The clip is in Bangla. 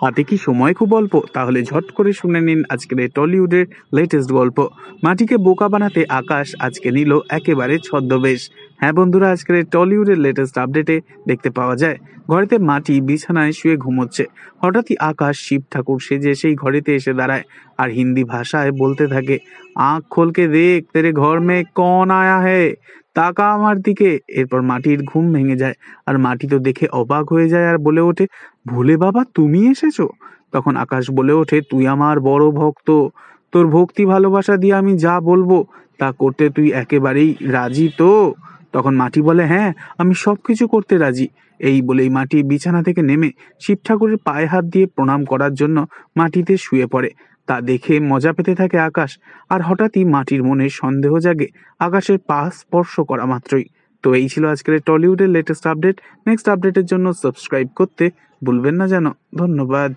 হাতে কি সময় খুব অল্প? তাহলে ঝট করে শুনে নিন আজকের এই টলিউডের লেটেস্ট গল্প। মাটিকে বোকা বানাতে আকাশ আজকে নিল একেবারে ছদ্মবেশ। হ্যাঁ বন্ধুরা, আজকের এই টলিউডের লেটেস্ট আপডেটে দেখতে পাওয়া যায় ঘরেতে মাটি বিছানায় শুয়ে ঘুমোচ্ছে। হঠাৎই আকাশ শিব ঠাকুর সেজে সেই ঘরেতে এসে দাঁড়ায় আর হিন্দি ভাষায় বলতে থাকে, আঁখ খোলকে দেখ তেরে ঘর মে কন আয়া হে, তাকা আমার দিকে। এরপর মাটির ঘুম ভেঙে যায় আর মাটি তো দেখে অবাক হয়ে যায় আর বলে ওঠে, ভোলে বাবা তুমি এসেছো? তখন আকাশ বলে ওঠে, তুই আমার বড় ভক্ত, তোর ভক্তি ভালোবাসা দিয়ে আমি যা বলবো তা করতে তুই একেবারেই রাজি তো? তখন মাটি বলে, হ্যাঁ আমি সবকিছু করতে রাজি। এই বলেই মাটি বিছানা থেকে নেমে শিব ঠাকুরের পায়ে হাত দিয়ে প্রণাম করার জন্য মাটিতে শুয়ে পড়ে। তা দেখে মজা পেতে থাকে আকাশ। আর হঠাৎই মাটির মনে সন্দেহ জাগে আকাশের পা স্পর্শ করা মাত্রই। তো এই ছিল আজকের টলিউডের লেটেস্ট আপডেট। নেক্সট আপডেটের জন্য সাবস্ক্রাইব করতে ভুলবেন না যেন। ধন্যবাদ।